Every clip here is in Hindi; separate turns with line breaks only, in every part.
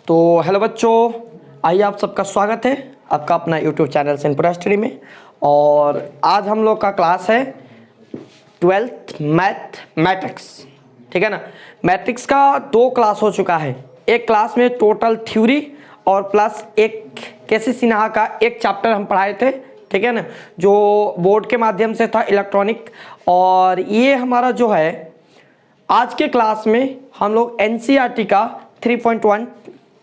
तो हेलो बच्चों, आइए आप सबका स्वागत है आपका अपना यूट्यूब चैनल सिंपल स्टडी में। और आज हम लोग का क्लास है 12th मैथमेटिक्स, ठीक है ना। मैट्रिक्स का 2 क्लास हो चुका है। एक क्लास में टोटल थ्योरी और प्लस एक केसी सिन्हा का एक चैप्टर हम पढ़ाए थे, ठीक है ना, जो बोर्ड के माध्यम से था इलेक्ट्रॉनिक। और ये हमारा जो है आज के क्लास में हम लोग एनसीईआरटी का 3.1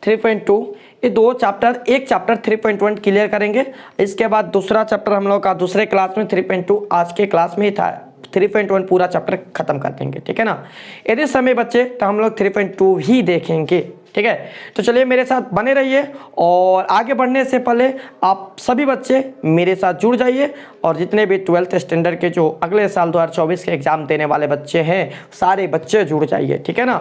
3.2 ये 2 चैप्टर, एक चैप्टर 3.1 क्लियर करेंगे। इसके बाद दूसरा चैप्टर हम लोग का दूसरे क्लास में 3.2 आज के क्लास में ही था। 3.1 पूरा चैप्टर खत्म कर देंगे, ठीक है ना। यदि समय बचे तो हम लोग 3.2 ही देखेंगे, ठीक है। तो चलिए मेरे साथ बने रहिए। और आगे बढ़ने से पहले आप सभी बच्चे मेरे साथ जुड़ जाइए और जितने भी 12th स्टैंडर्ड के जो अगले साल 2024 के एग्ज़ाम देने वाले बच्चे हैं सारे बच्चे जुड़ जाइए, ठीक है ना।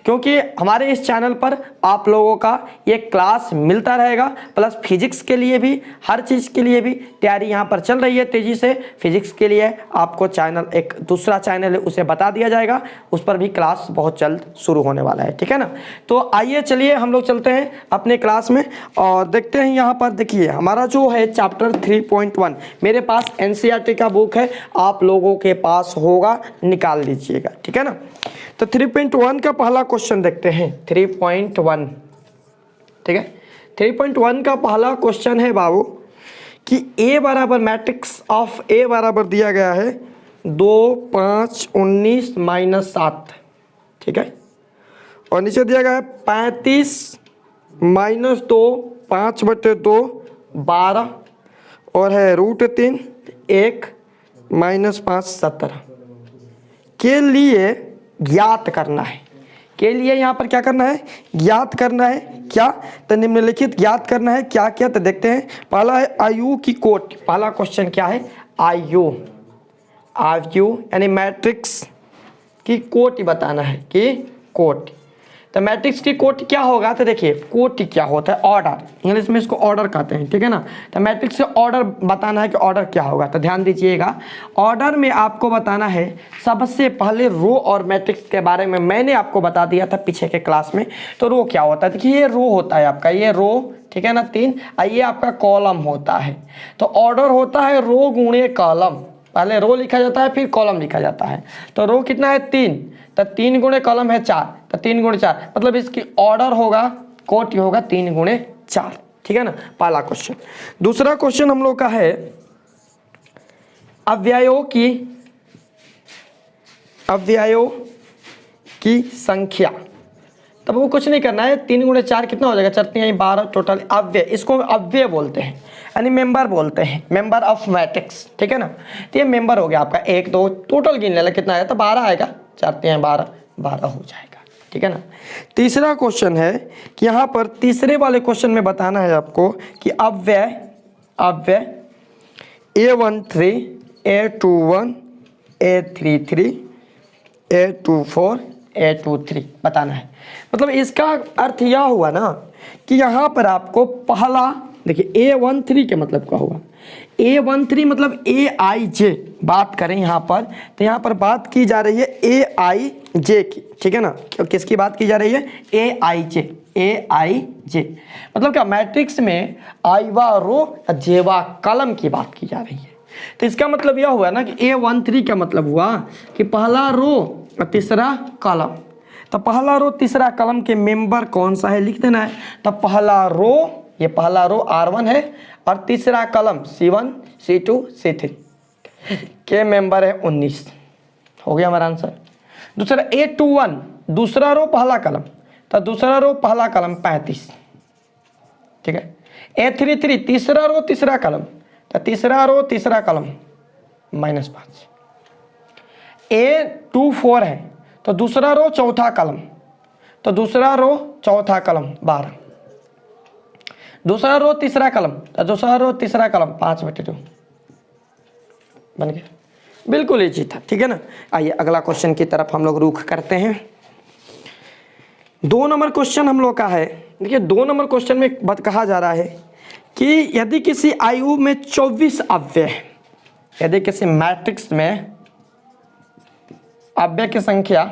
क्योंकि हमारे इस चैनल पर आप लोगों का ये क्लास मिलता रहेगा, प्लस फिजिक्स के लिए भी, हर चीज़ के लिए भी तैयारी यहाँ पर चल रही है तेज़ी से। फिजिक्स के लिए आपको चैनल, एक दूसरा चैनल है उसे बता दिया जाएगा, उस पर भी क्लास बहुत जल्द शुरू होने वाला है, ठीक है ना। तो आइए चलिए हम लोग चलते हैं अपने क्लास में और देखते हैं। यहाँ पर देखिए हमारा जो है चैप्टर 3.1, मेरे पास एनसीईआरटी का बुक है, आप लोगों के पास होगा, निकाल लीजिएगा, ठीक है ना। तो 3.1 का पहला क्वेश्चन देखते हैं। 3.1, ठीक है। 3.1 का पहला क्वेश्चन है बाबू कि ए बराबर मैट्रिक्स ऑफ ए बराबर दिया गया है 2, 5, 19 -7, ठीक है। और नीचे दिया गया है 35 -2 5/2 12 और है √3 1 -5 17 के लिए ज्ञात करना है। के लिए यहाँ पर क्या करना है? ज्ञात करना है। क्या? तो निम्नलिखित ज्ञात करना है। क्या क्या? तो देखते हैं। पहला है आयु की कोटि। पहला क्वेश्चन क्या है? आयु। आयु यानी मैट्रिक्स की कोटि बताना है कि कोटि। तो मैट्रिक्स की कोटि क्या होगा? तो देखिए कोटि क्या होता है? ऑर्डर, इंग्लिश में इसको ऑर्डर कहते हैं, ठीक है ना। तो मैट्रिक्स से ऑर्डर बताना है कि ऑर्डर क्या होगा। तो ध्यान दीजिएगा, ऑर्डर में आपको बताना है सबसे पहले रो और मैट्रिक्स के बारे में मैंने आपको बता दिया था पीछे के क्लास में। तो रो क्या होता है? देखिए ये रो होता है आपका, ये रो, ठीक है ना, 3। ये आपका कॉलम होता है। तो ऑर्डर होता है रो गुणे कॉलम। पहले रो लिखा जाता है फिर कॉलम लिखा जाता है। तो रो कितना है? 3। तो 3 गुणे कॉलम है 4, तो 3 गुणे 4 मतलब इसकी ऑर्डर होगा, कोटि होगा 3 गुणे 4, ठीक है ना। पहला क्वेश्चन। दूसरा क्वेश्चन हम लोग का है अव्ययों की संख्या। तब वो कुछ नहीं करना है, 3 गुणे 4 कितना हो जाएगा? 4 12 टोटल अव्यय। इसको अव्यय बोलते हैं यानी मेंबर बोलते हैं, मेंबर ऑफ मैट्रिक्स, ठीक है ना। तो ये मेंबर हो गया आपका 1 2 टोटल गिन लेना कितना आया? तो 12 आएगा। 4 12 12 हो जाएगा, ठीक है ना। तीसरा क्वेश्चन है कि यहाँ पर तीसरे वाले क्वेश्चन में बताना है आपको कि अव्यय A13 A21 A33 A24 A23 बताना है। मतलब इसका अर्थ यह हुआ ना कि यहाँ पर आपको पहला देखिए A13 के मतलब क्या हुआ? A13 मतलब AIJ बात करें यहाँ पर, तो यहाँ पर बात की जा रही है AIJ की, ठीक है ना। किसकी बात की जा रही है? AIJ मतलब क्या? मैट्रिक्स में आईवा रो जेवा कॉलम की बात की जा रही है। तो इसका मतलब यह हुआ ना कि A13 का मतलब हुआ कि पहला रो और तीसरा कॉलम। तो पहला रो तीसरा कॉलम के मेंबर कौन सा है लिख देना है। तो पहला रो, ये पहला रो R1 है और तीसरा कॉलम C1 C2 C3 के मेंबर है 19। हो गया हमारा आंसर। दूसरा A21 दूसरा रो पहला कॉलम, तो दूसरा रो पहला कॉलम 35, ठीक है। A33 तीसरा रो तीसरा कॉलम, तो तीसरा रो तीसरा कॉलम -5। A24 है तो दूसरा रो चौथा कॉलम, तो दूसरा रो चौथा कॉलम 12। दूसरा रो तीसरा कॉलम, तो दूसरा रो तीसरा कॉलम 5/2 बन गया। बिल्कुल इजी था, ठीक है ना। आइए अगला क्वेश्चन की तरफ हम लोग रुख करते हैं। 2 नंबर क्वेश्चन हम लोग का है। देखिए 2 नंबर क्वेश्चन में बात कहा जा रहा है कि यदि किसी आयु में 24 अव्यय, यदि किसी मैट्रिक्स में अव्यय की संख्या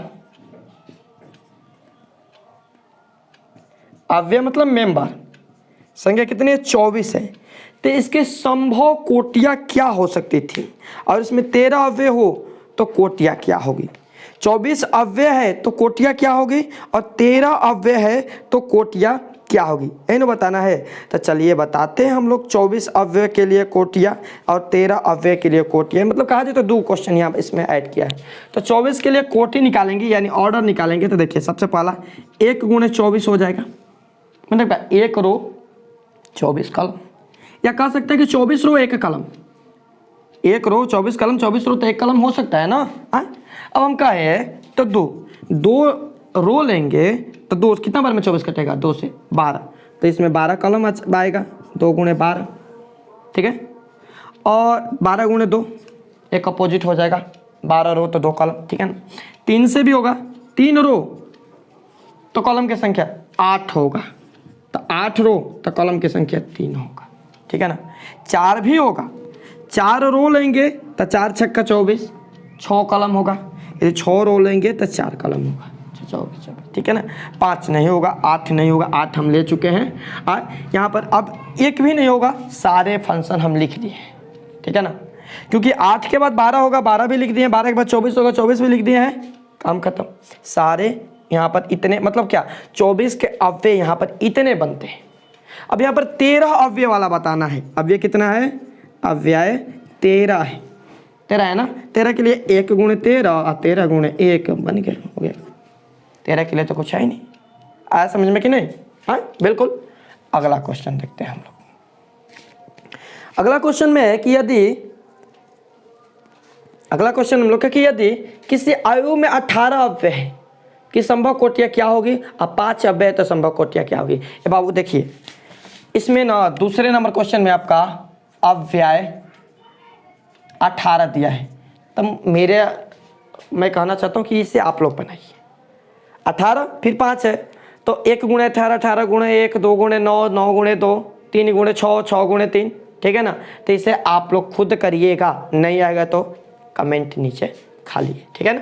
अव्यय मतलब मेंबर, संख्या कितनी है 24 है, तो इसके संभव कोटियाँ क्या हो सकती थी, और इसमें 13 अव्यय हो तो कोटियाँ क्या होगी। 24 अव्यय है तो कोटियाँ क्या होगी, और 13 अव्यय है तो कोटियाँ क्या होगी, इन्हें बताना है। तो चलिए बताते हैं हम लोग 24 अव्यय के लिए कोटियाँ और 13 अव्यय के लिए कोटियाँ, मतलब कहा जाए तो 2 क्वेश्चन यहाँ इसमें ऐड किया है। तो 24 के लिए कोटि निकालेंगे यानी ऑर्डर निकालेंगे, तो देखिए सबसे पहला 1 गुणे 24 हो जाएगा, मतलब 1 रो 24 कलम, या कह सकते हैं कि 24 रो 1 कलम, 1 रो 24 कलम, 24 रो तो 1 कलम हो सकता है ना। अब हम कहे तो 2 रो लेंगे तो 2 कितना बार में 24 कटेगा, 2 से 12, तो इसमें 12 कलम आएगा, 2 गुणे 12, ठीक है। और 12 गुणे 2 एक अपोजिट हो जाएगा, 12 रो तो 2 कलम, ठीक है ना। 3 से भी होगा, 3 रो तो कॉलम की संख्या 8 होगा, तो 8 रो तो कॉलम की संख्या 3 होगा, ठीक है ना। 4 भी होगा, 4 रो लेंगे तो 4 छक्का 24, 6 कलम होगा, यदि 6 रो लेंगे तो 4 कलम होगा, 24, ठीक है ना। 5 नहीं होगा, 8 नहीं होगा, 8 हम ले चुके हैं। यहाँ पर अब 1 भी नहीं होगा, सारे फंक्शन हम लिख दिए, ठीक है ना, क्योंकि 8 के बाद 12 होगा, 12 भी लिख दिए, 12 के बाद 24 होगा, 24 भी लिख दिए हैं, काम खत्म। सारे यहाँ पर इतने, मतलब क्या 24 के अव्यय यहाँ पर इतने बनते हैं। अब यहाँ पर 13 अव्यय वाला बताना है, अव्यय कितना है, अव्यय 13 है, 13 है ना। 13 के लिए 1 गुणे 13 और 13 गुणे 1 बन गया, हो गया। 13 के लिए तो कुछ है ही नहीं, आया समझ में कि नहीं। हाँ बिल्कुल। अगला क्वेश्चन देखते हैं हम लोग। अगला क्वेश्चन में है कि अगला क्वेश्चन हम लोग का कि यदि किसी आयु में 18 अव्यय है कि संभव कोटियाँ क्या होगी, अब 5 अव्यय है तो संभव कोटियाँ क्या होगी। ये बाबू देखिए, इसमें ना दूसरे नंबर क्वेश्चन में आपका अव्यय 18 दिया है, तब मैं कहना चाहता हूँ कि इसे आप लोग बनाइए। 18 फिर 5 है तो 1 गुणे 18, 18 गुणे 1, 2 गुणे 9, 9 गुणे 2, 3 गुणे 6, 6 गुणे 3, ठीक है ना। तो इसे आप लोग खुद करिएगा, नहीं आएगा तो कमेंट नीचे खाली है, ठीक है ना।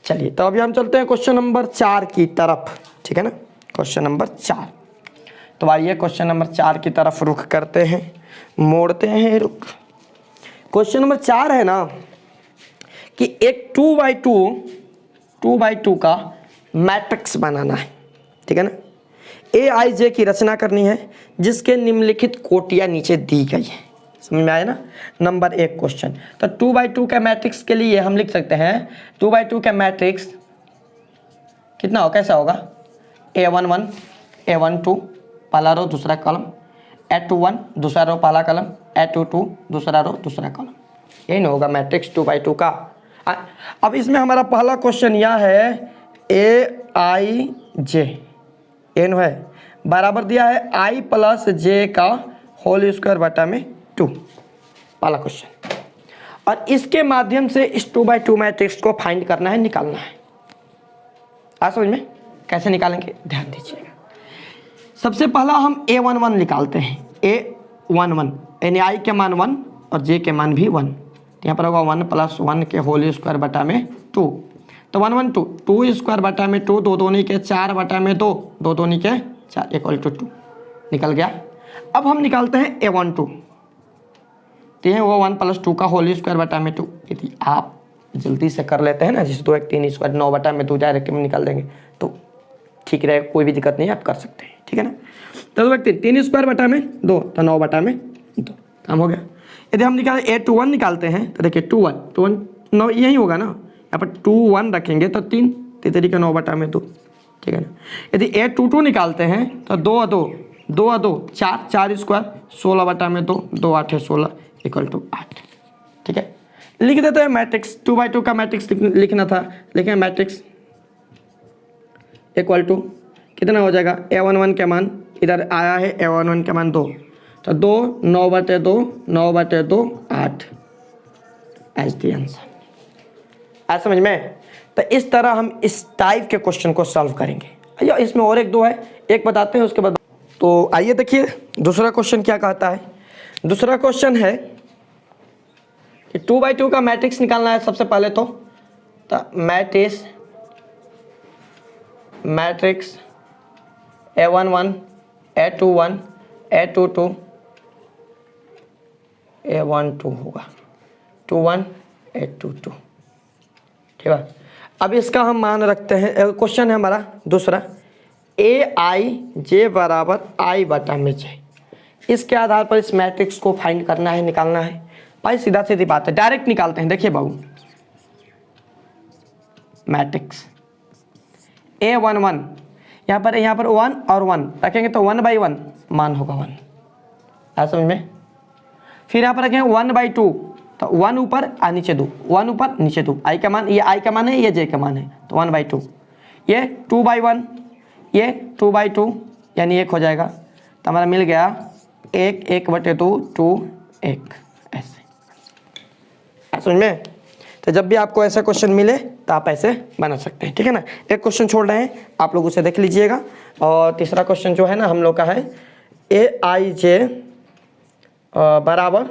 चलिए तो अभी हम चलते हैं क्वेश्चन नंबर 4 की तरफ, ठीक है ना। क्वेश्चन नंबर 4, तो आइए क्वेश्चन नंबर 4 की तरफ रुख करते हैं, मोड़ते हैं रुख। क्वेश्चन नंबर 4 है ना कि एक 2x2 का मैट्रिक्स बनाना है, ठीक है ना। AIJ की रचना करनी है जिसके निम्नलिखित कोटियाँ नीचे दी गई है, समझ में आया ना। नंबर 1 क्वेश्चन, तो 2x2 के मैट्रिक्स के लिए हम लिख सकते हैं 2x2 का मैट्रिक्स कितना हो, कैसा होगा, A11 A12 पहला रो दूसरा कॉलम, A21 दूसरा रो पहला कॉलम, A22 दूसरा रो दूसरा कॉलम, यही ना होगा मैट्रिक्स 2x2 का। अब इसमें हमारा पहला क्वेश्चन यह है AIJ एन है बराबर दिया है I + J का होल स्क्वायर बटा में 2, पहला क्वेश्चन। और इसके माध्यम से इस 2x2 मैट्रिक्स को फाइंड करना है, निकालना है। आप समझ में कैसे निकालेंगे, ध्यान दीजिएगा। सबसे पहला हम A11 निकालते हैं, A11 यानी I के मान 1 और J के मान भी 1, यहाँ पर होगा 1 + 1 के होल स्क्वायर बटा में 2, तो 1 1 2, 2 स्क्वायर बटा में 2, 2 दूनी के 4 बटा में 2, 2 दूनी के 4 = 2 निकल गया। अब हम निकालते हैं A12, तो ये वो 1 + 2 का होल स्क्वायर बटा में 2। यदि आप जल्दी से कर लेते हैं ना, जैसे 2 1 3 स्क्वायर 9 बटा में 2 डायरेक्ट में निकाल देंगे तो ठीक रहेगा, कोई भी दिक्कत नहीं है, आप कर सकते हैं, ठीक है ना। तो 2 1 3 स्क्वायर बटा में 2 तो 9 बटा में 2, काम हो गया। यदि हम निकालें A21 निकालते हैं तो देखिए 2 1 9 यही होगा ना, यहाँ पर 2 1 रखेंगे तो 3 तरीके 9 बटा में 2, ठीक है ना। यदि A22 निकालते हैं तो 2 2 2 2 4 4 स्क्वायर 16 बटा में 2, 2 8 16 = 8, ठीक है। लिख देते हैं मैट्रिक्स, 2x2 का मैट्रिक्स लिखना था, लिखें मैट्रिक्स = कितना हो जाएगा, A11 के मान इधर आया है, A11 के मान 2, तो 2 9 बटे 2 9 बटे 2 8 एज दी आंसर। आज समझ में। तो इस तरह हम इस टाइप के क्वेश्चन को सॉल्व करेंगे। या इसमें और 1 2 है, एक बताते हैं उसके बाद। तो आइए देखिए दूसरा क्वेश्चन क्या कहता है। दूसरा क्वेश्चन है कि 2x2 का मैट्रिक्स निकालना है सबसे पहले तो matrix A11 A21 A22 A12 होगा 21 A22, ठीक है। अब इसका हम मान रखते हैं, क्वेश्चन है हमारा दूसरा, AIJ बराबर I बटा में J। इसके आधार पर इस मैट्रिक्स को फाइंड करना है, निकालना है। भाई सीधा सीधी बात है, डायरेक्ट निकालते हैं। देखिए बाबू, मैट्रिक्स A11 यहाँ पर 1 और 1 रखेंगे तो 1/1 मान होगा 1, आ समझ में। फिर यहाँ पर रखेंगे 1/2 तो 1 ऊपर और नीचे 2, 1 ऊपर नीचे 2, I का मान, ये I का मान है, ये J का मान है, तो 1/2। ये 2/1, ये 2/2 यानी 1 हो जाएगा, तो हमारा मिल गया 1 1/2 2 1, ऐसे समझ में। तो जब भी आपको ऐसा क्वेश्चन मिले तो आप ऐसे बना सकते हैं, ठीक है ना। एक क्वेश्चन छोड़ रहे हैं, आप लोग उसे देख लीजिएगा। और तीसरा क्वेश्चन जो है ना हम लोग का है AIJ बराबर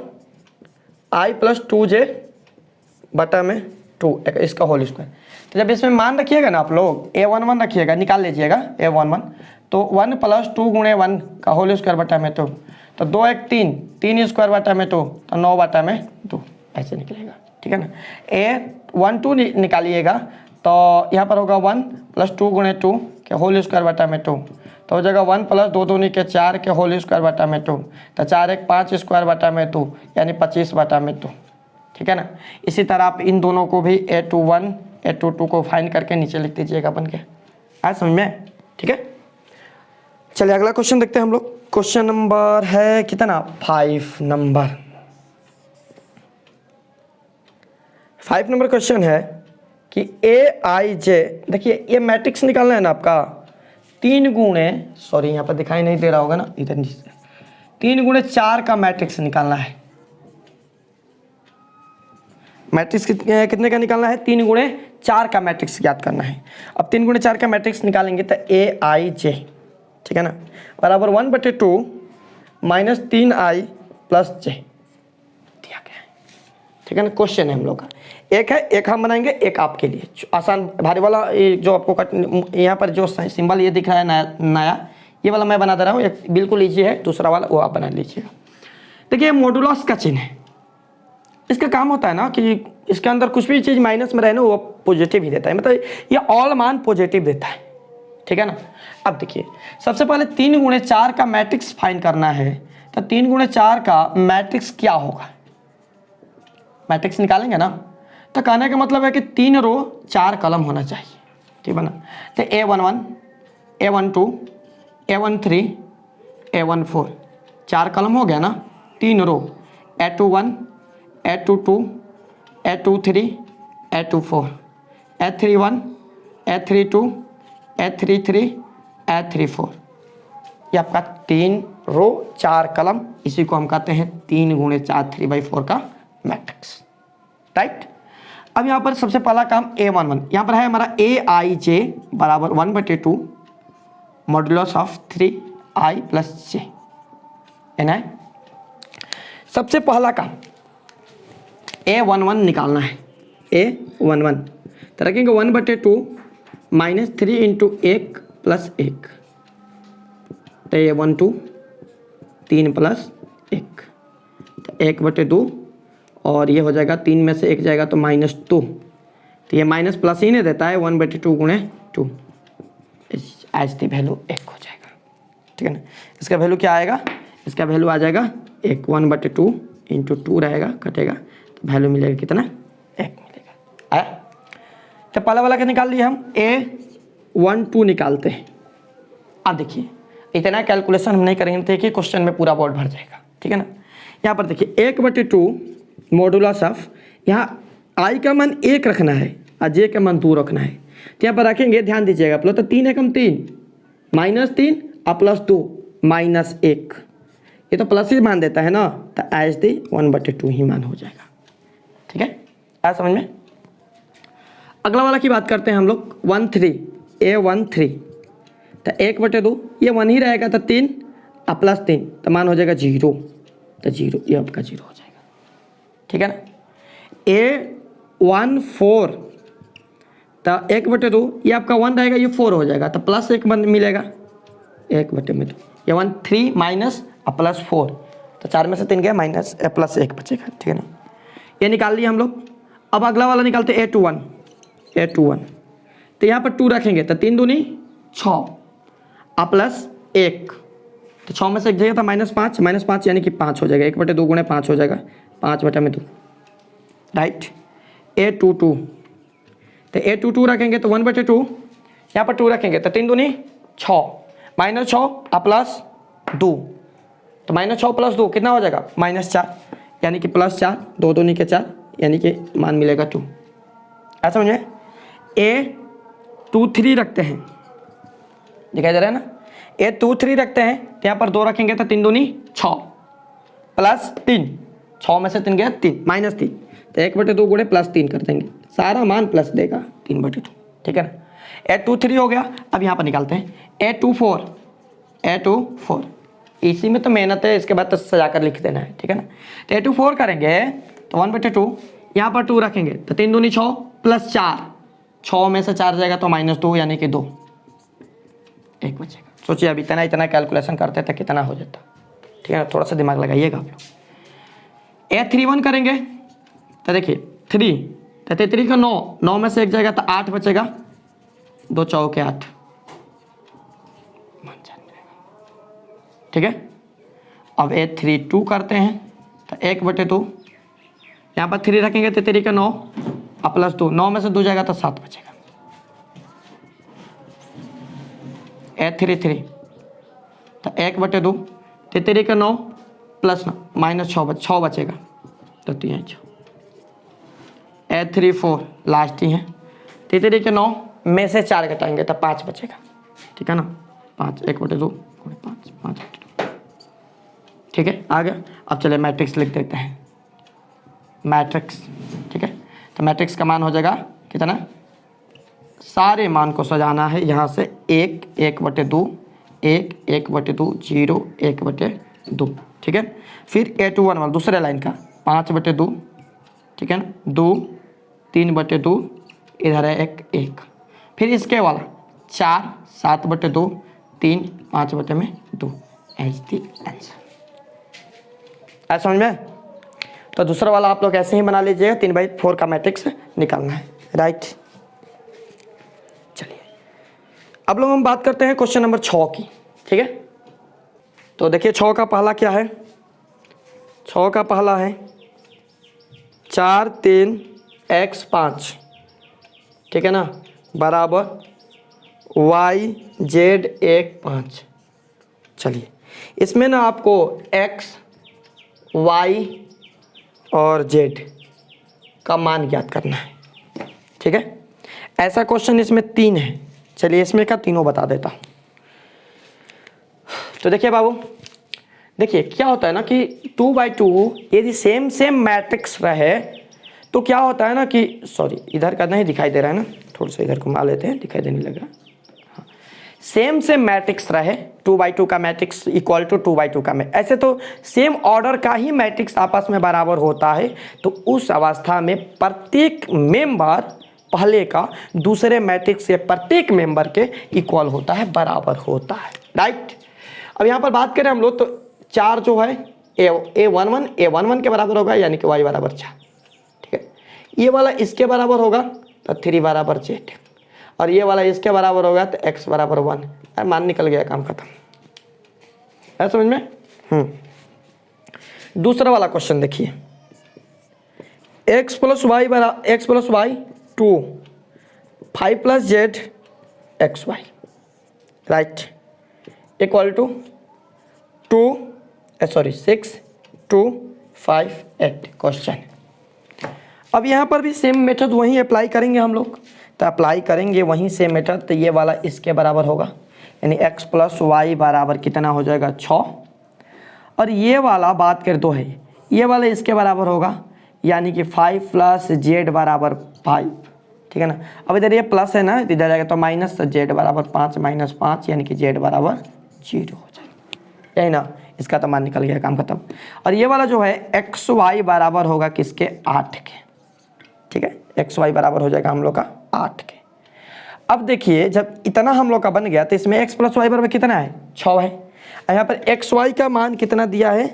I + 2J बटा में 2, इसका होल स्क्वायर। तो जब इसमें मान रखिएगा ना आप लोग, A11 रखिएगा, निकाल लीजिएगा A11, तो 1 + 2 × 1 का होल स्क्वायर बटा में 2, तो 2 1 3, 3 स्क्वायर बटा में 2, तो 9 बटा में 2, ऐसे निकलेगा, ठीक है ना। A12 निकालिएगा तो यहाँ पर होगा 1 + 2 × 2 के होल स्क्वायर बटा में 2, तो हो जाएगा 1 + 2 दूनी के 4 के होल स्क्वायर बटा में 2, तो 4 1 5 स्क्वायर बटा में 2 यानी 25 बटा में 2, ठीक है ना। इसी तरह आप इन दोनों को भी A21 A22 को फाइंड करके नीचे लिख दीजिएगा बन के, आज समझ में, ठीक है। चलिए अगला क्वेश्चन देखते हैं हम लोग। क्वेश्चन नंबर है कितना, 5 नंबर। 5 नंबर क्वेश्चन है कि AIJ, देखिए ये मैट्रिक्स निकालना है ना आपका, 3 गुणे, सॉरी यहाँ पर दिखाई नहीं दे रहा होगा ना, इधर नीचे 3 गुणे 4 का मैट्रिक्स निकालना है। मैट्रिक्स कितने का निकालना है, 3 गुणे 4 का मैट्रिक्स ज्ञात करना है। अब 3 गुणे 4 का मैट्रिक्स निकालेंगे तो AIJ, ठीक है ना, बराबर 1/2 - 3I + J दिया गया है, ठीक है ना। क्वेश्चन है हम लोग का, एक है, एक हम बनाएंगे, एक आपके लिए आसान भारी वाला। ये जो आपको यहाँ पर जो सिंबल ये दिख रहा है नया, ये वाला मैं बना दे रहा हूँ, एक बिल्कुल ईजी है, दूसरा वाला वो आप बना लीजिएगा। देखिए मॉडुलस का चिन्ह है, इसका काम होता है ना कि इसके अंदर कुछ भी चीज़ माइनस में रहे ना वो पॉजिटिव ही देता है, मतलब ये ऑल मान पॉजिटिव देता है, ठीक है ना। अब देखिए सबसे पहले 3 गुणे 4 का मैट्रिक्स फाइंड करना है, तो 3 गुणे 4 का मैट्रिक्स क्या होगा, मैट्रिक्स निकालेंगे ना, तो कहने का मतलब है कि 3 रो 4 कॉलम होना चाहिए, ठीक है ना। तो A11 A12 A13 A14 4 column हो गया ना, 3 रो, A21 A22 A23 A24 A31 A32 A33 A34, ये आपका 3 रो 4 कॉलम, इसी को हम कहते हैं 3 गुणे 4 3/4 का मैट्रिक्स, राइट। अब यहाँ पर सबसे पहला काम A11, यहाँ पर है हमारा AIJ बराबर 1/2 मॉडुलस ऑफ 3I + J, है ना। सबसे पहला काम A11 निकालना है, A11 तो रखेंगे 1/2 - 3 × 1 + 1, तो A12 3 + 1, तो 1/2 और ये हो जाएगा 3 में से 1 जाएगा तो -2, तो ये माइनस प्लस ही नहीं देता है, 1/2 × 2, एच दी वैल्यू 1 हो जाएगा, ठीक है ना। इसका वैल्यू क्या आएगा, इसका वैल्यू आ जाएगा 1, 1/2 × 2 रहेगा, कटेगा तो वैल्यू मिलेगा कितना, 1 मिलेगा, आया। तो पहला वाला क्या निकाल लिया हम, A12 निकालते हैं। अब देखिए इतना कैलकुलेशन हम नहीं करेंगे, देखिए क्वेश्चन में पूरा बोर्ड भर जाएगा, ठीक है ना। यहाँ पर देखिए 1/2 मॉडुलस ऑफ, यहाँ I का मान 1 रखना है और J का मान 2 रखना है, तो यहाँ पर रखेंगे, ध्यान दीजिएगा आप लोग, तो 3 × 3 -3 और +2 -1, ये तो प्लस ही मान देता है ना, तो एच दी 1/2 ही मान हो जाएगा, ठीक है, आया समझ में। अगला वाला की बात करते हैं हम लोग, 13 A13, तो 1/2 ये 1 ही रहेगा, तो 3 और +3 तो मान हो जाएगा 0, तो 0 ये आपका 0 हो जाएगा, ठीक है ना। A14 तो 1/2 ये आपका 1 रहेगा, ये 4 हो जाएगा, तो +1 मिलेगा, 1/2, ये 1 3 माइनस प्लस 4, तो 4 में से 3 गया माइनस प्लस 1 बचेगा, ठीक है ना। ये निकाल लिया हम लोग। अब अगला वाला निकालते a21, तो यहाँ पर 2 रखेंगे तो 3 दूनी 6 प्लस 1, तो 6 में से एक जगह था -5 यानी कि 5 हो जाएगा, 1/2 गुणे 5 हो जाएगा, 5/2, राइट। a22, तो a22 रखेंगे तो 1/2, यहाँ पर 2 रखेंगे तो 3 दूनी 6 -6 प्लस 2, तो -6 प्लस 2 कितना हो जाएगा -4, यानी कि +4, 2 दूनी के 4, यानी कि मान मिलेगा 2। ऐसा समझे। a23 रखते हैं, दिखाई दे रहा है ना, a23 रखते हैं तो यहाँ पर 2 रखेंगे तो 3 दूनी 6 प्लस 3, 6 में से 3 गया 3 -3, तो 1/2 गुणे +3 कर देंगे, सारा मान प्लस देगा 3/2, ठीक है ना। a23 हो गया। अब यहाँ पर निकालते हैं a24, इसी में तो मेहनत है, इसके बाद तो सजा कर लिख देना है, ठीक है ना। तो a24 करेंगे तो 1/2, यहाँ पर 2 रखेंगे तो 3 दूनी 6 प्लस 4, 6 में से 4 जाएगा तो -2 यानी कि 2, 1 बचेगा। सोचिए अब इतना कैलकुलेशन करते थे कितना हो जाता, ठीक है ना, थोड़ा सा दिमाग लगाइएगा आप लोग। a31 करेंगे तो देखिए 3, तो 3 का 9 में से एक जाएगा तो 8 बचेगा, 2 चौके 8, ठीक है। अब a32 करते हैं तो 1/2, यहाँ पर 3 रखेंगे तो 3 का 9 प्लस 2, 9 में से 2 जाएगा तो 7 बचेगा। a33 तो 1/2, 3 का 9 प्लस 9 -6 बचेगा, तो 3 6। a34 लास्ट ही है, 3 के 9 में से 4 घटाएंगे तो 5 बचेगा, ठीक है ना। 5 1/2 5, ठीक है, आ गया। अब चले मैट्रिक्स लिख देते हैं, मैट्रिक्स, ठीक है। तो मैट्रिक्स का मान हो जाएगा कितना, सारे मान को सजाना है यहाँ से 1 1/2 1 1/2 0 1/2, ठीक है। फिर a21 वाला दूसरे लाइन का 5/2, ठीक है ना, 2 3/2, इधर है 1, फिर इसके वाला 4 7/2 3 5/2, एज दी आंसर। ऐसा समझ में। तो दूसरा वाला आप लोग ऐसे ही बना लीजिएगा, 3/4 का मैट्रिक्स निकालना है, राइट। चलिए अब लोग हम बात करते हैं क्वेश्चन नंबर 6 की, ठीक है। तो देखिए 6 का पहला क्या है, 6 का पहला है 4 3 x 5, ठीक है ना, बराबर y z 1 5। चलिए इसमें ना आपको x y और z का मान ज्ञात करना है, ठीक है। ऐसा क्वेश्चन इसमें 3 है, चलिए इसमें का तीनों बता देता हूँ। तो देखिए बाबू, देखिए क्या होता है ना कि 2/2 यदि सेम मैट्रिक्स रहे तो क्या होता है ना कि, सॉरी इधर का नहीं दिखाई दे रहा है ना, थोड़ा सा इधर घुमा लेते हैं, दिखाई देने लगा। हाँ, सेम मैट्रिक्स रहे, 2/2 का मैट्रिक्स इक्वल टू 2/2 का ऐसे तो सेम ऑर्डर का ही मैट्रिक्स आपस में बराबर होता है, तो उस अवस्था में प्रत्येक मेंबर पहले का दूसरे मैट्रिक्स से प्रत्येक मेंबर के इक्वल होता है, बराबर होता है, राइट। अब यहाँ पर बात करें हम लोग तो 4 जो है a11 के बराबर होगा, यानी कि y बराबर 4, ठीक है। ये वाला इसके बराबर होगा तो 3 बराबर z, और ये वाला इसके बराबर होगा तो x बराबर 1। मान निकल गया, काम खत्म, है समझ में। दूसरा वाला क्वेश्चन देखिए, x + y 2 5 + z xy, right, equal to 6 2 5 8 question. अब यहाँ पर भी सेम मेथड वहीं अप्लाई करेंगे हम लोग, तो अप्लाई करेंगे वहीं सेम मेथड, तो ये वाला इसके बराबर होगा, यानी x + y बराबर कितना हो जाएगा 6, और ये वाला बात कर 2 है, ये वाला इसके बराबर होगा, यानी कि 5 + z बराबर 5, ठीक है ना। अब इधर ये प्लस है ना, इधर जाएगा तो माइनस, तो z बराबर 5 - 5 यानी कि z बराबर 0 हो जाएगा, यही ना, इसका तो मान निकल गया, काम खत्म। और ये वाला जो है xy बराबर होगा किसके, 8 के, ठीक है, xy बराबर हो जाएगा हम लोग का 8 के। अब देखिए जब इतना हम लोग का बन गया तो इसमें x प्लस वाई बराबर कितना है 6 है। यहाँ पर एक्स वाई का मान कितना दिया है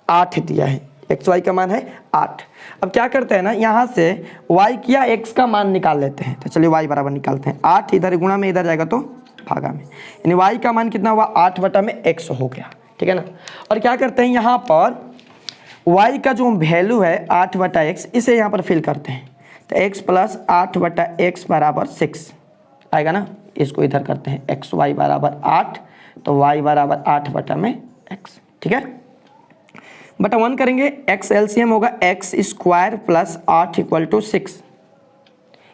8 दिया है, एक्स वाई का मान है 8। अब क्या करते हैं ना, यहाँ से y किया x का मान निकाल लेते हैं। तो चलिए y बराबर निकालते हैं, 8 इधर गुणा में इधर जाएगा तो भागा में, यानी y का मान कितना हुआ 8 बटा में x हो गया, ठीक है ना। और क्या करते हैं यहाँ पर y का जो वैल्यू है 8 बटा एक्स, इसे यहाँ पर फिल करते हैं। तो x प्लस 8 बटा एक्स बराबर 6 आएगा ना। इसको इधर करते हैं एक्स वाई बराबर 8, तो y बराबर 8 बटा में x, ठीक है। बटा 1 करेंगे, x एलसीएम होगा x square plus 8 equal to 6।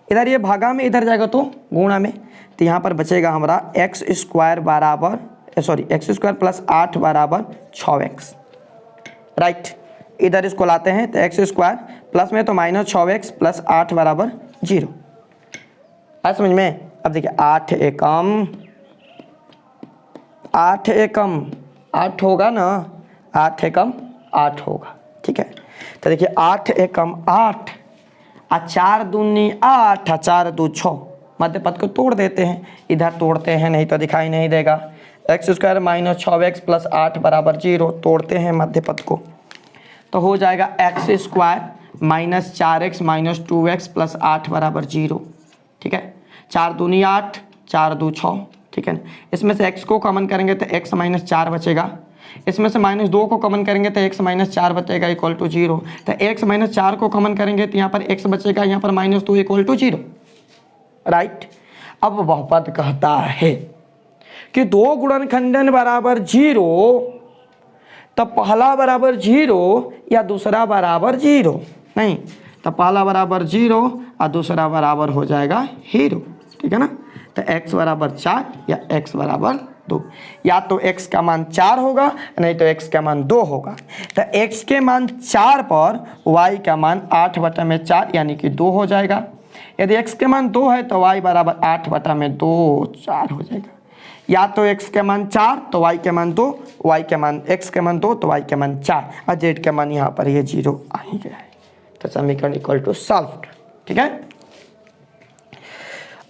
इधर ये भागा में इधर जाएगा तो गुणा में, तो यहाँ पर बचेगा हमारा एक्स स्क्वायर बराबर एक्स स्क्वायर प्लस 8 बराबर 6x, राइट। इधर इसको लाते हैं तो एक्स स्क्वायर प्लस में तो माइनस 6x प्लस 8 बराबर 0। आज समझ में। अब देखिए 8 एकम 8 होगा ना, 8 एकम 8 होगा, ठीक है। तो देखिए 8 एकम 8 और 4 दूनी 8 और 4 दू 6, मध्य पद को तोड़ देते हैं, इधर तोड़ते हैं नहीं तो दिखाई नहीं देगा। X square minus 6x plus 8 बराबर 0, तोड़ते हैं मध्य पद को तो हो जाएगा x square minus 4x minus 2x plus 8 बराबर 0, ठीक है। 4 दूनी 8 4 दू 6, ठीक है ना। इसमें से x को कॉमन करेंगे तो x माइनस 4 बचेगा, इसमें से माइनस 2 को कॉमन करेंगे तो x माइनस 4 बचेगा इक्वल टू 0। तो x माइनस 4 को कॉमन करेंगे तो यहाँ पर x बचेगा, यहाँ पर माइनस 2 इक्वल टू 0, राइट। अब वह पद कहता है कि दो गुणनखंडन बराबर 0, तब पहला बराबर 0 या दूसरा बराबर 0, नहीं तो पहला बराबर 0 और दूसरा बराबर हो जाएगा 0, ठीक है ना। तो x बराबर 4 या x बराबर 2, या तो x का मान 4 होगा नहीं तो x का मान 2 होगा। तो x के मान 4 पर y का मान 8 बटा में 4 यानी कि 2 हो जाएगा। यदि x के मान 2 है तो y बराबर 8 बटा में 2 4 हो जाएगा। या तो x के मान 4 तो y के मान 2, y के मान x के मान 2 तो y के मान 4 और z के मान यहाँ पर ये 0 आ ही गया है। तो समीकरण इक्वल टू सॉल्व्ड, ठीक है।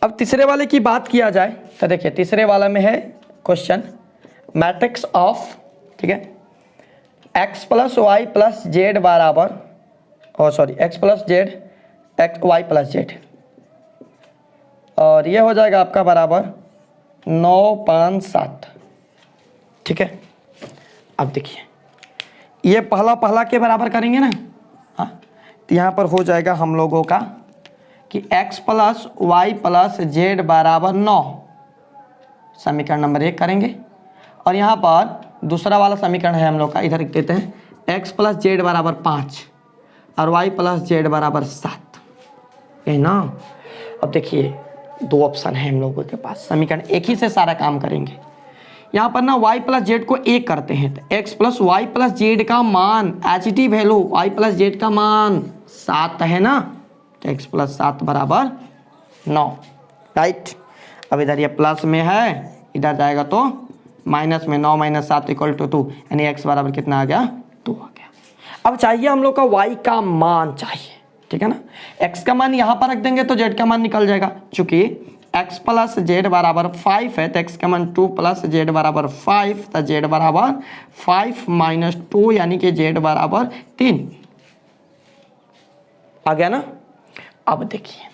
अब तीसरे वाले की बात किया जाए तो देखिए तीसरे वाला में है क्वेश्चन मैट्रिक्स ऑफ, ठीक है, x plus y plus z बराबर x plus z x y plus z, और ये हो जाएगा आपका बराबर 9 5 7, ठीक है। अब देखिए ये पहला के बराबर करेंगे ना, हाँ, तो यहाँ पर हो जाएगा हम लोगों का कि x plus y plus z बराबर 9, समीकरण नंबर 1 करेंगे। और यहाँ पर दूसरा वाला समीकरण है हम लोग का, इधर लिख देते हैं x प्लस जेड बराबर 5 और y प्लस जेड बराबर 7, है ना। अब देखिए 2 ऑप्शन है हम लोगों के पास, समीकरण एक ही से सारा काम करेंगे। यहाँ पर ना y प्लस जेड को 1 करते हैं तो x plus y plus z का मान H value y plus z का मान 7 है ना, तो x प्लस 7 बराबर 9, राइट। अब इधर ये प्लस में है, इधर जाएगा तो माइनस में 9 माइनस 7 इक्वल टू 2, यानी x बराबर कितना आ गया 2 आ गया। अब चाहिए हम लोग का y का मान चाहिए, ठीक है ना। x का मान यहाँ पर रख देंगे तो z का मान निकल जाएगा। चूंकि x प्लस जेड बराबर 5 है तो x का मान 2 प्लस जेड बराबर 5, तो z बराबर 5 माइनस 2 यानी कि z बराबर 3 आ गया ना। अब देखिए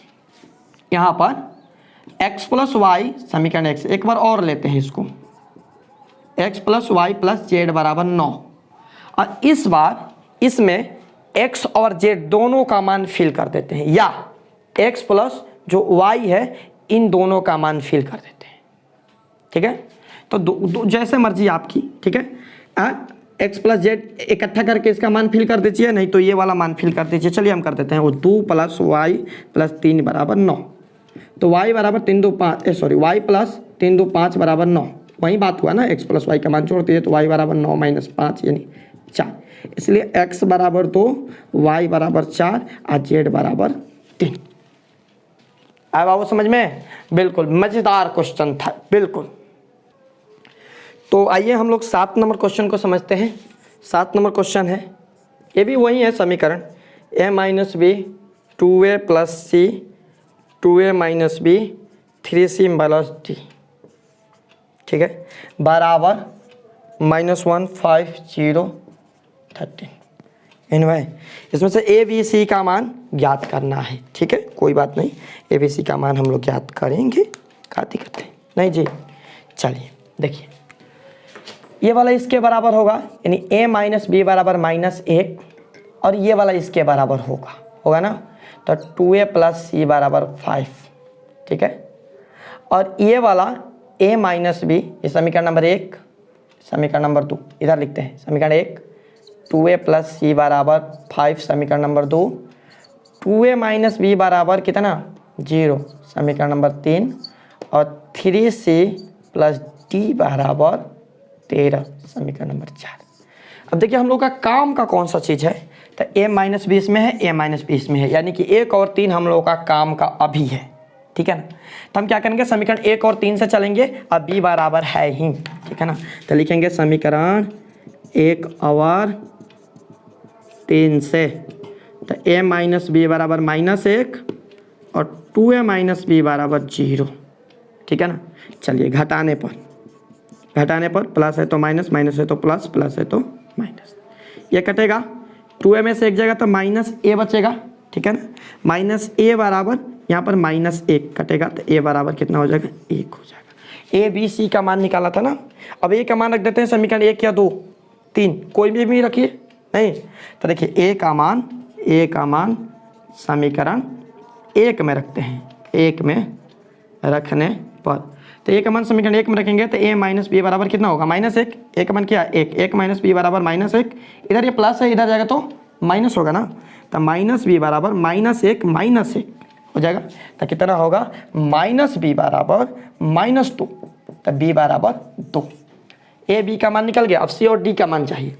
यहाँ पर x प्लस वाई समीकरण x, एक बार और लेते हैं इसको, x plus y plus z बराबर 9, और इस बार इसमें x और z दोनों का मान फिल कर देते हैं, या x प्लस जो y है इन दोनों का मान फिल कर देते हैं, ठीक है। तो जैसे मर्जी आपकी, ठीक है। x प्लस जेड इकट्ठा करके इसका मान फिल कर दीजिए, नहीं तो ये वाला मान फिल कर दीजिए। चलिए हम कर देते हैं वो 2 प्लस वाई प्लस 3 बराबर 9, तो y बराबर 3 2 5 y प्लस 3 2 5 बराबर 9, वही बात हुआ ना, x प्लस वाई का मान जोड़ दिए तो y बराबर 9 माइनस 5 यानी 4, इसलिए x बराबर 2 y बराबर 4 और z बराबर 3। आए बाबू समझ में, बिल्कुल मजेदार क्वेश्चन था, बिल्कुल। तो आइए हम लोग 7 नंबर क्वेश्चन को समझते हैं। 7 नंबर क्वेश्चन है, ये भी वही है समीकरण a minus b 2a plus c 2a minus b 3c plus d, ठीक है, बराबर -1 5 0 13। एनीवे इसमें से ए बी सी का मान ज्ञात करना है, ठीक है, कोई बात नहीं, ए बी सी का मान हम लोग ज्ञात करेंगे, खाती करते हैं नहीं जी। चलिए देखिए, ये वाला इसके बराबर होगा, यानी a माइनस बी बराबर -1, और ये वाला इसके बराबर होगा ना, तो 2a प्लस सी बराबर 5, ठीक है। और ये वाला a माइनस बी, ये समीकरण नंबर 1, समीकरण नंबर 2 इधर लिखते हैं, समीकरण 1 2a प्लस सी बराबर 5, समीकरण नंबर 2 2a माइनस बी बराबर कितना 0, समीकरण नंबर 3, और 3c प्लस d बराबर 13, समीकरण नंबर 4। अब देखिए हम लोग का काम का कौन सा चीज़ है, तो a माइनस बी इसमें है, a माइनस बी इसमें है, यानी कि 1 और 3 हम लोग का काम का अभी है, ठीक है ना। तो हम क्या करेंगे, समीकरण 1 और 3 से चलेंगे, अब b बराबर है ही, ठीक है ना, तो लिखेंगे समीकरण 1 और 3 से, तो a माइनस बी बराबर -1 और 2a माइनस बी बराबर 0, ठीक है ना। चलिए घटाने पर प्लस है तो माइनस, माइनस है तो प्लस, प्लस है तो माइनस, ये कटेगा, 2a में से एक जगह तो -a बचेगा, ठीक है ना, -a बराबर यहाँ पर -1 कटेगा, तो a बराबर कितना हो जाएगा 1 हो जाएगा। a b c का मान निकाला था ना, अब a का मान रख देते हैं समीकरण 1 या 2 3, कोई भी रखिए, नहीं तो देखिए a का मान समीकरण 1 में रखते हैं, 1 में रखने पर, तो a का मान समीकरण 1 में रखेंगे तो a माइनस बी बराबर कितना होगा -1, a का मान क्या है 1 माइनस बी बराबर -1, इधर ये प्लस है, इधर जाएगा तो माइनस होगा ना, तो माइनस बी बराबर -1 हो जाएगा, तो कितना होगा -b बराबर -2, तो b बराबर 2। a b का मान निकल गया, अब c और d का मान चाहिए,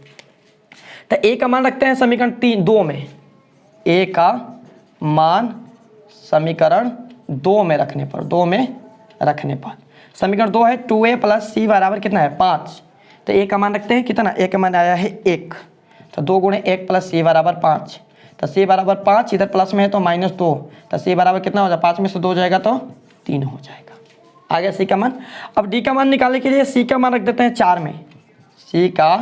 तो a का मान रखते हैं समीकरण 2 में, a का मान समीकरण 2 में रखने पर, समीकरण 2 है 2a प्लस सी बराबर कितना है 5, तो a का मान रखते हैं कितना, a का मान आया है 1, तो 2 गुणे 1 प्लस सी बराबर 5, तो सी बराबर 5, इधर प्लस में है तो -2, तो सी बराबर कितना हो जाएगा, 5 में से 2 जाएगा तो 3 हो जाएगा। आ गया सी का मान। अब डी का मान निकालने के लिए सी का मान रख देते हैं 4 में, सी का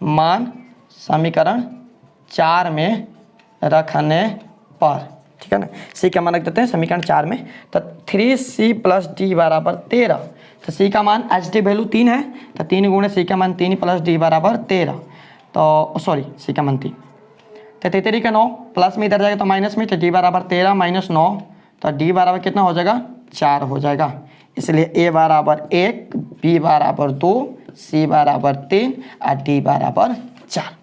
मान समीकरण 4 में रखने पर, ठीक है ना, सी का मान रख देते हैं समीकरण 4 में, तो 3c प्लस डी बराबर 13, तो सी का मान एच डी वैल्यू 3 है, तो 3 गुणे सी का मान 3 प्लस डी बराबर 13, तो सॉरी सी का मान 3, तो 33 का 9 प्लस में इधर जाएगा तो माइनस में, तो डी बराबर 13 - 9, तो डी बराबर कितना हो जाएगा 4 हो जाएगा, इसलिए ए बराबर 1, बी बराबर 2, सी बराबर 3 और डी बराबर 4।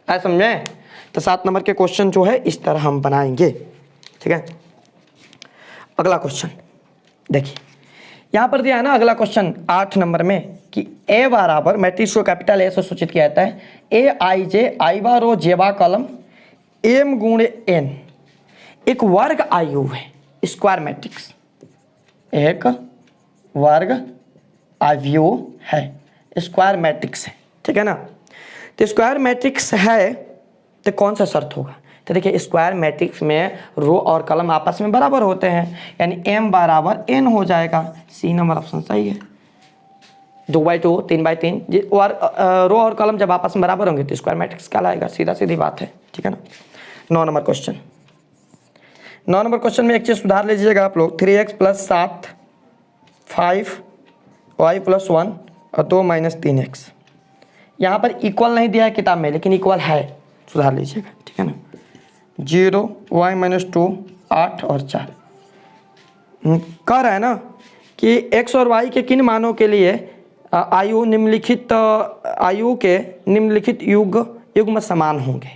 आया समझे? तो 7 नंबर के क्वेश्चन जो है इस तरह हम बनाएंगे, ठीक है। अगला क्वेश्चन देखिए, यहाँ पर दिया है ना अगला क्वेश्चन 8 नंबर में कि ए बराबर, मैट्रिक्स को कैपिटल ए से सूचित किया जाता है, ए आई जे आई बार रो जे बा कॉलम एम गुणे एन एक वर्ग आयु है, स्क्वायर मैट्रिक्स एक वर्ग आयु है, स्क्वायर मैट्रिक्स है, ठीक है ना। तो स्क्वायर मैट्रिक्स है तो कौन सा शर्त होगा, तो देखिए स्क्वायर मैट्रिक्स में रो और कॉलम आपस में बराबर होते हैं, यानी m बराबर n हो जाएगा, सी नंबर ऑप्शन सही है। 2/2 3/3 रो और कॉलम जब आपस में बराबर होंगे तो स्क्वायर मैट्रिक्स कहलाएगा, सीधा सीधी बात है, ठीक है ना। 9 नंबर क्वेश्चन, 9 नंबर क्वेश्चन में एक चीज़ सुधार लीजिएगा आप लोग, 3x + 7 5y + 1 और 2 - 3x, यहाँ पर इक्वल नहीं दिया है किताब में, लेकिन इक्वल है, सुधार लीजिएगा, ठीक है ना। 0 y - 2 8 और 4 कह रहा है ना कि x और y के किन मानों के लिए आयु के निम्नलिखित युग्म समान होंगे,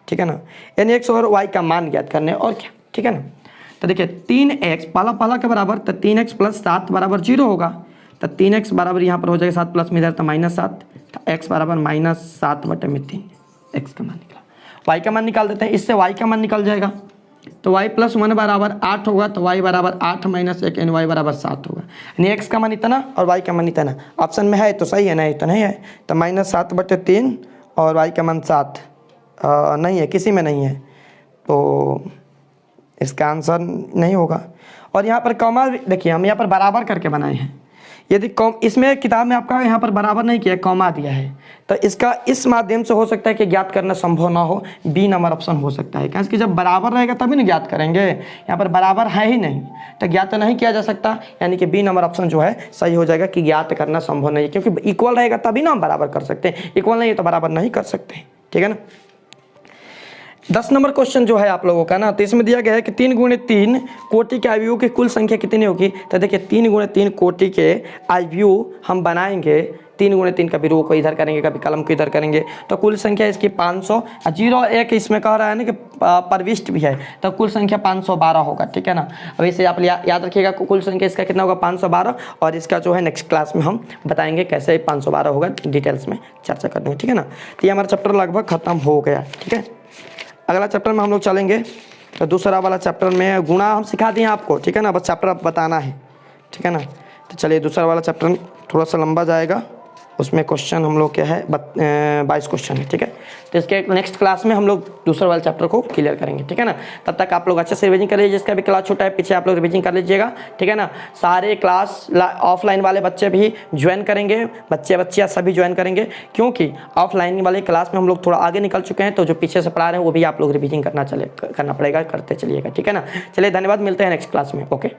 ठीक है ना, यानी x और y का मान ज्ञात करने और क्या, ठीक है ना। तो देखिए 3x पहला के बराबर, तो 3x + 7 बराबर 0 होगा, तो 3x बराबर यहाँ पर हो जाएगा 7 प्लस में इधर तो -7, तो x बराबर -7/3 x का मान निकला। y का मान निकाल देते हैं, इससे y का मान निकल जाएगा, तो y + 1 बराबर 8 होगा, तो y बराबर 8 - 1 यानी y बराबर 7 होगा, यानी x का मान इतना और y का मान इतना, ऑप्शन में है तो सही है, नहीं तो नहीं है, तो -7/3 और y का मान 7 नहीं है, किसी में नहीं है, तो इसका आंसर नहीं होगा। और यहाँ पर कॉमा देखिए हम यहाँ पर बराबर करके बनाए हैं। यदि इसमें किताब में आपका यहाँ पर बराबर नहीं किया, कॉमा दिया है, तो इसका इस माध्यम से हो सकता है कि ज्ञात करना संभव ना हो, बी नंबर ऑप्शन हो सकता है। क्योंकि जब बराबर रहेगा तभी ना ज्ञात करेंगे, यहाँ पर बराबर है ही नहीं तो ज्ञात तो नहीं किया जा सकता, यानी कि बी नंबर ऑप्शन जो है सही हो जाएगा कि ज्ञात करना संभव नहीं है। क्योंकि इक्वल रहेगा तभी ना हम बराबर कर सकते हैं, इक्वल नहीं है तो बराबर नहीं कर सकते। ठीक है ना। 10 नंबर क्वेश्चन जो है आप लोगों का ना, तो इसमें दिया गया है कि 3 गुणे 3 कोटि के अवयवों की कुल संख्या कितनी होगी। तो देखिए 3 गुणे 3 कोटि के अवयव हम बनाएंगे, 3 गुणे 3 कभी रो को इधर करेंगे, कभी कलम को इधर करेंगे, तो कुल संख्या इसकी 500। 0 1 इसमें कह रहा है ना कि प्रविष्ट भी है, तो कुल संख्या 512 होगा। ठीक है ना। अब इसे आप याद रखिएगा, कुल संख्या इसका कितना होगा 512, और इसका जो है नेक्स्ट क्लास में हम बताएंगे कैसे 512 होगा, डिटेल्स में चर्चा कर देंगे। ठीक है ना। तो ये हमारा चैप्टर लगभग खत्म हो गया। ठीक है। अगला चैप्टर में हम लोग चलेंगे, तो दूसरा वाला चैप्टर में गुणा हम सिखा दिए आपको। ठीक है ना। बस चैप्टर आप बताना है। ठीक है ना। तो चलिए दूसरा वाला चैप्टर थोड़ा सा लंबा जाएगा, उसमें क्वेश्चन हम लोग क्या है 22 क्वेश्चन है। ठीक है। तो इसके नेक्स्ट क्लास में हम लोग दूसरा वाला चैप्टर को क्लियर करेंगे। ठीक है ना। तब तक आप लोग अच्छे से रिवीजन कर लीजिए, जिसका भी क्लास छोटा है पीछे आप लोग रिवीजन कर लीजिएगा। ठीक है ना। सारे क्लास ऑफलाइन वाले बच्चे भी ज्वाइन करेंगे, बच्चियाँ सभी ज्वाइन करेंगे, क्योंकि ऑफलाइन वाले क्लास में हम लोग थोड़ा आगे निकल चुके हैं, तो जो पीछे से पढ़ा रहे हैं वो भी आप लोग रिवीजन करना पड़ेगा, करते चलिएगा। ठीक है ना। चलिए धन्यवाद, मिलते हैं नेक्स्ट क्लास में। ओके।